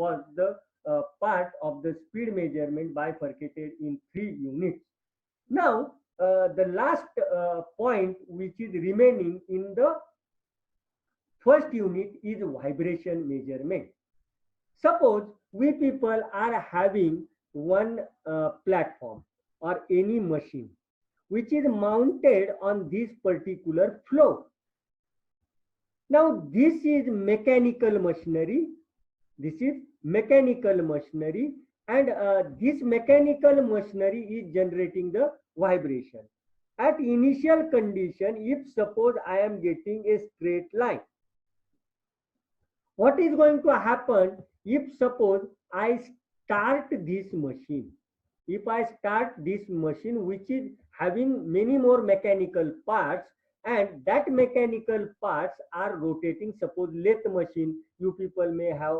was the part of the speed measurement bifurcated in 3 units. Now, the last point which is remaining in the first unit is vibration measurement. Suppose we people are having one platform or any machine which is mounted on this particular floor. Now, this is mechanical machinery. This is mechanical machinery, and this mechanical machinery is generating the vibration. At initial condition, if suppose I am getting a straight line, what is going to happen if suppose I start this machine? If I start this machine which is having many more mechanical parts, and that mechanical parts are rotating, suppose lathe machine, you people may have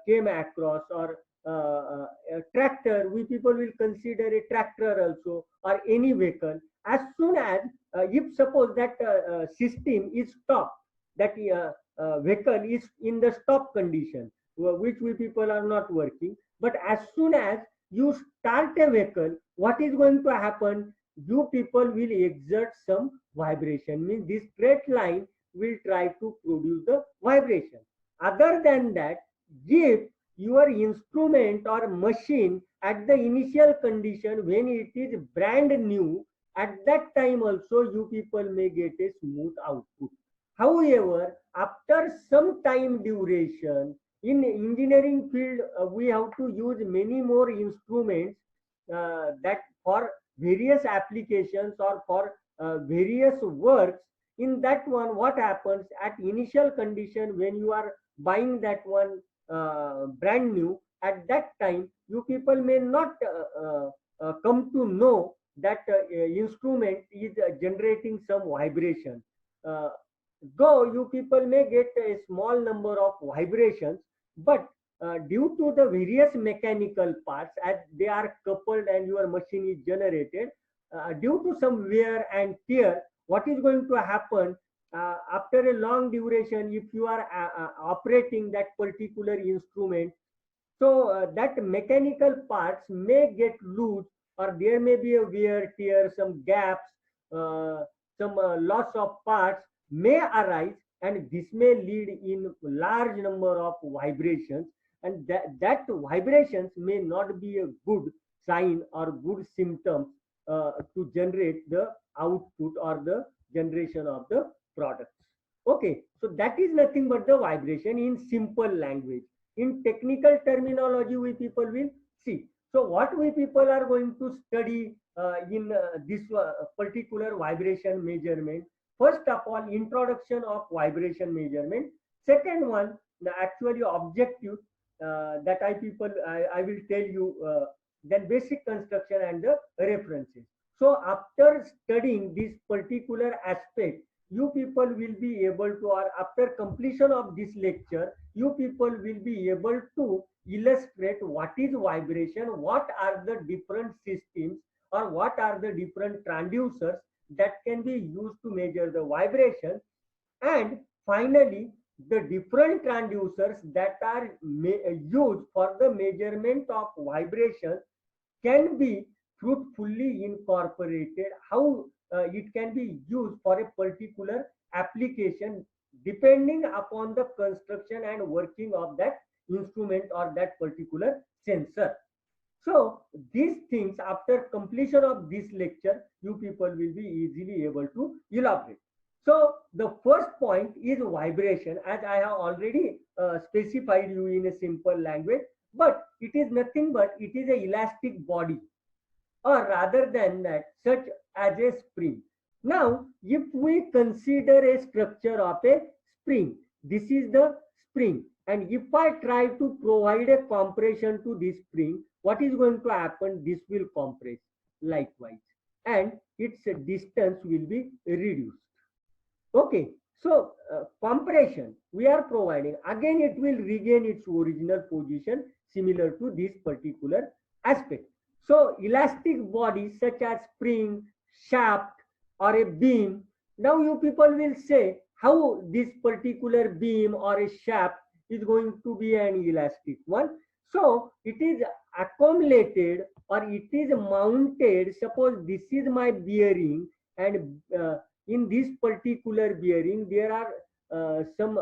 came across, or a tractor, we people will consider a tractor also, or any vehicle. As soon as if suppose that system is stopped, that vehicle is in the stop condition, which we people are not working, but as soon as you start a vehicle, what is going to happen? You people will exert some vibration, means this straight line will try to produce the vibration. Other than that, if your instrument or machine at the initial condition when it is brand new, at that time also you people may get a smooth output. However, after some time duration, in engineering field, we have to use many more instruments that for various applications or for various works. In that one, what happens at initial condition when you are buying that one brand new, at that time you people may not come to know that instrument is generating some vibration. Uh, though you people may get a small number of vibrations, but due to the various mechanical parts as they are coupled and your machine is generated, due to some wear and tear, what is going to happen after a long duration, if you are operating that particular instrument, so that mechanical parts may get loose, or there may be a wear, tear, some gaps, uh, some loss of parts may arise, and this may lead in large number of vibrations, and that vibrations may not be a good sign or good symptom to generate the output or the generation of the products. Okay, so that is nothing but the vibration in simple language. In technical terminology, we people will see. So what we people are going to study in this particular vibration measurement. First of all, introduction of vibration measurement. Second one, the actually objective that I will tell you. Then basic construction and the references. So after studying this particular aspect, you people will be able to, or after completion of this lecture, you people will be able to illustrate what is vibration, what are the different systems, or what are the different transducers that can be used to measure the vibration, and finally the different transducers that are used for the measurement of vibration can be fruitfully incorporated, how it can be used for a particular application depending upon the construction and working of that instrument or that particular sensor. So these things, after completion of this lecture, you people will be easily able to elaborate. So the first point is vibration, as I have already specified you in a simple language, but it is nothing but it is a elastic body, or rather than that, such as a spring. Now, if we consider a structure of a spring, this is the spring, and if I try to provide a compression to this spring, what is going to happen? This will compress likewise, and its distance will be reduced. Okay, so compression we are providing, again it will regain its original position similar to this particular aspect. So elastic bodies such as spring, shaft, or a beam. Now you people will say how this particular beam or a shaft is going to be an elastic one. So it is accumulated or it is mounted. Suppose this is my bearing, and in this particular bearing there are some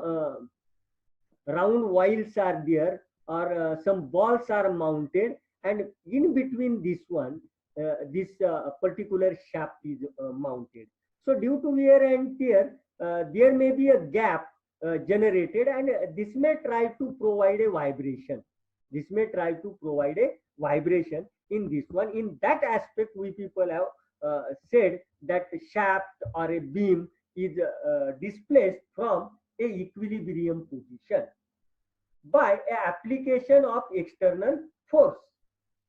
round wheels are there, or some balls are mounted, and in between this one, this particular shaft is mounted. So due to wear and tear, there may be a gap generated, and this may try to provide a vibration. This may try to provide a vibration in this one. In that aspect, we people have said that shaft or a beam is displaced from a equilibrium position by application of external force.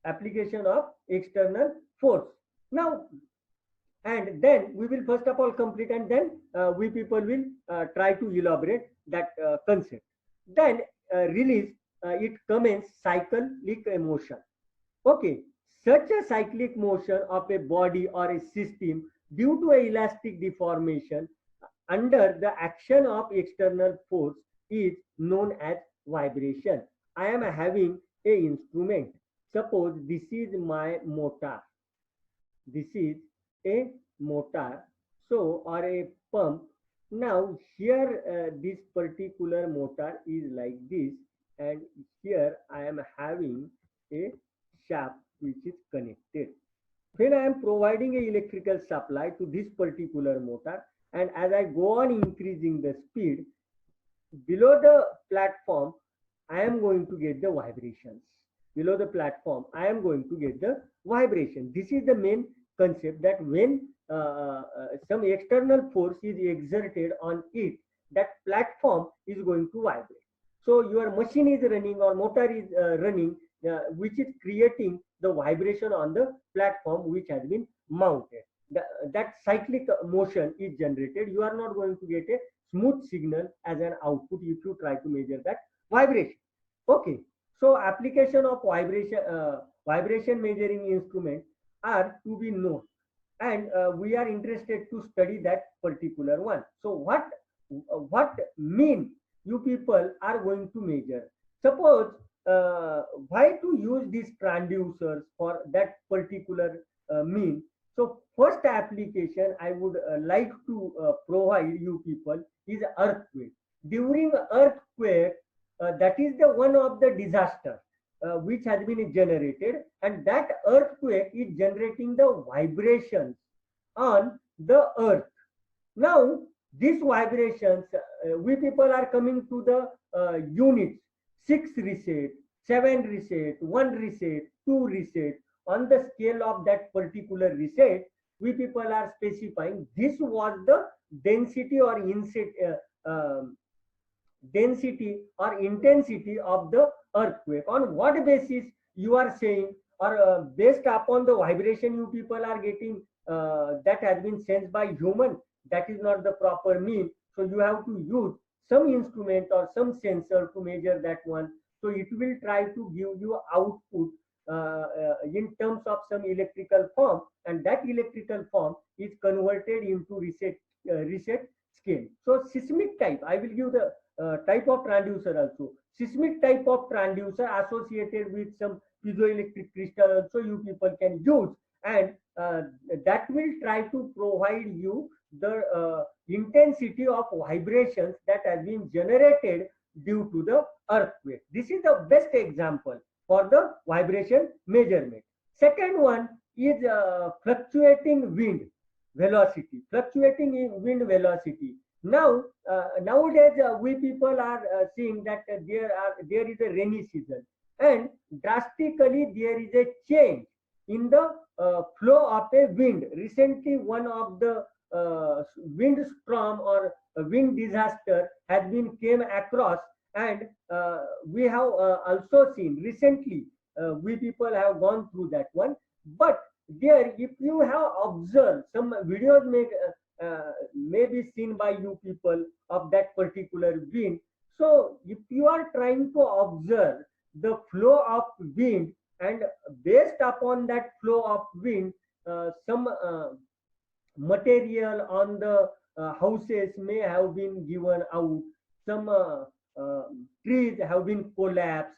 Application of external force. Now, and then we will first of all complete, and then we people will try to elaborate that concept. Then release, it commences cyclic motion. Okay, such a cyclic motion of a body or a system due to a elastic deformation under the action of external force is known as vibration. I am having a instrument. Suppose this is my motor. This is a motor, so, or a pump. Now here this particular motor is like this, and here I am having a shaft which is connected. When I am providing a electrical supply to this particular motor, and as I go on increasing the speed, below the platform I am going to get the vibrations. Below the platform I am going to get the vibration. This is the main concept, that when some external force is exerted on it, that platform is going to vibrate. So your machine is running or motor is running, which is creating the vibration on the platform which has been mounted. That cyclic motion is generated. You are not going to get a smooth signal as an output if you try to measure that vibration. Okay, so application of vibration measuring instruments are to be known, and we are interested to study that particular one. So what mean you people are going to measure? Suppose why to use these transducers for that particular mean. So first application I would like to provide you people is earthquake. During earthquake, that is the one of the disaster which has been generated, and that earthquake is generating the vibrations on the earth. Now these vibrations, we people are coming to the units: 6 reset, 7 reset, 1 reset, 2 reset. On the scale of that particular reset, we people are specifying this was the density or density or intensity of the earthquake. On what basis you are saying, or based upon the vibration you people are getting that has been sensed by human, that is not the proper mean. So you have to use some instrument or some sensor to measure that one. So it will try to give you output in terms of some electrical form, and that electrical form is converted into reset scale. So seismic type, I will give the type of transducer also. Seismic type of transducer associated with some piezoelectric crystal also you people can use, and that will try to provide you the intensity of vibrations that has been generated due to the earthquake. This is the best example for the vibration measurement. Second one is fluctuating wind velocity. Fluctuating wind velocity. Now nowadays we people are seeing that there is a rainy season, and drastically there is a change in the flow of a wind. Recently one of the wind storm or wind disaster has been came across, and we have also seen recently, we people have gone through that one. But there, if you have observed, some videos may be seen by you people of that particular wind. So if you are trying to observe the flow of wind, and based upon that flow of wind, some material on the houses may have been given out, some trees have been collapsed.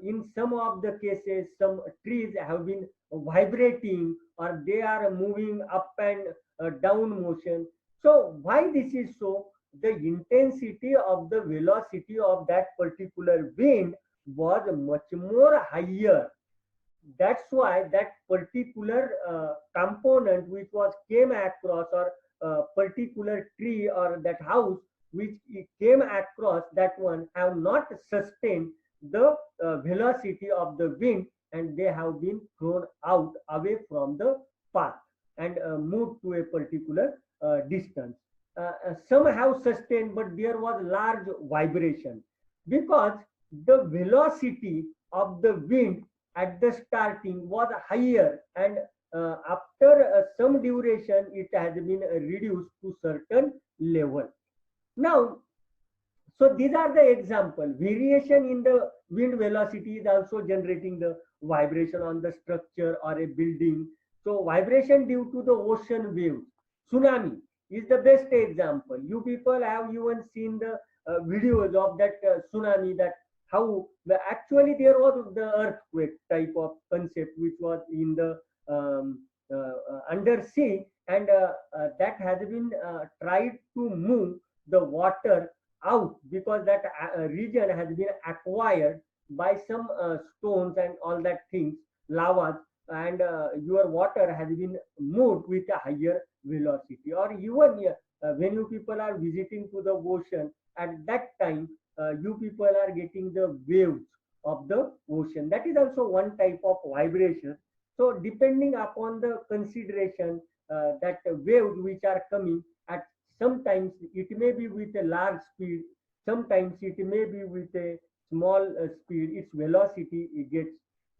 In some of the cases, some trees have been vibrating or they are moving up and down motion. So why this is so? The intensity of the velocity of that particular wind was much more higher. That's why that particular component which was came across, or particular tree or that house which it came across, that one have not sustained the velocity of the wind, and they have been thrown out away from the path and moved to a particular distance. Some have sustained, but there was large vibration because the velocity of the wind at the starting was higher, and after some duration it has been reduced to certain level. Now, so these are the example. Variation in the wind velocity is also generating the vibration on the structure or a building. So vibration due to the ocean waves. Tsunami is the best example. You people have even seen the videos of that tsunami, that how actually there was the earthquake type of concept which was in the undersea, and that has been tried to move the water out, because that region has been acquired by some stones and all that things, lavas, and your water has been moved with a higher velocity. Or even when you people are visiting to the ocean, at that time you people are getting the waves of the ocean. That is also one type of vibration. So depending upon the consideration, that waves which are coming at, sometimes it may be with a large speed, sometimes it may be with a small speed, its velocity it gets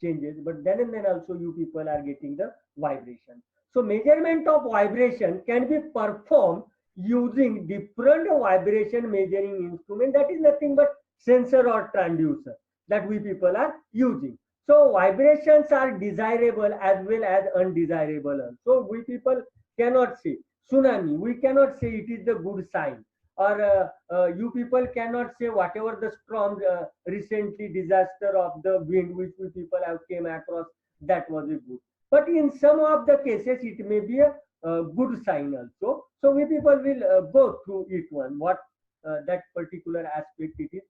changes, but then and then also you people are getting the vibration. So measurement of vibration can be performed using different vibration measuring instrument, that is nothing but sensor or transducer that we people are using. So vibrations are desirable as well as undesirable. So we people cannot say tsunami, we cannot say it is the good sign, or you people cannot say whatever the storm recently disaster of the wind which we people have came across, that was a good. But in some of the cases it may be a good sign also. So we people will go through each one, what that particular aspect it is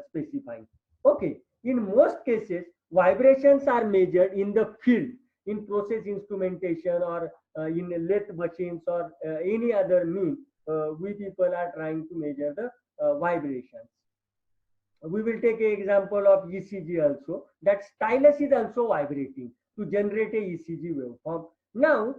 specifying. Okay, in most cases vibrations are measured in the field, in process instrumentation, or in lathe machines, or any other means. We people are trying to measure the vibrations. We will take an example of ECG also. That stylus is also vibrating to generate a ECG waveform. Now,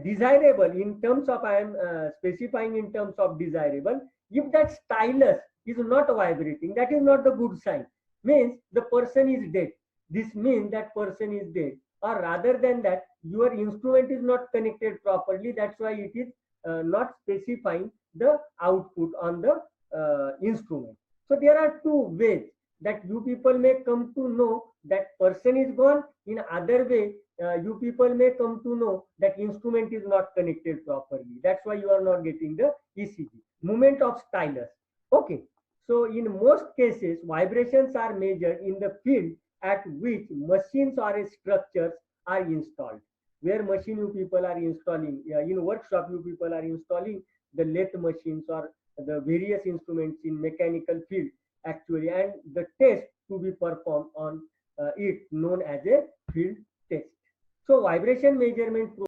desirable in terms of, I am specifying in terms of desirable. If that stylus is not vibrating, that is not the good sign. Means the person is dead. This means that person is dead. Or rather than that, your instrument is not connected properly. That's why it is not specifying the output on the instrument. So there are two ways that you people may come to know that person is gone. In other way, you people may come to know that instrument is not connected properly. That's why you are not getting the ECG. Movement of stylus. Okay. So in most cases, vibrations are measured in the field at which machines or structures are installed. Where machine you people are installing, in workshop you people are installing the lathe machines or the various instruments in mechanical field actually, and the test to be performed on it known as a field test. So vibration measurement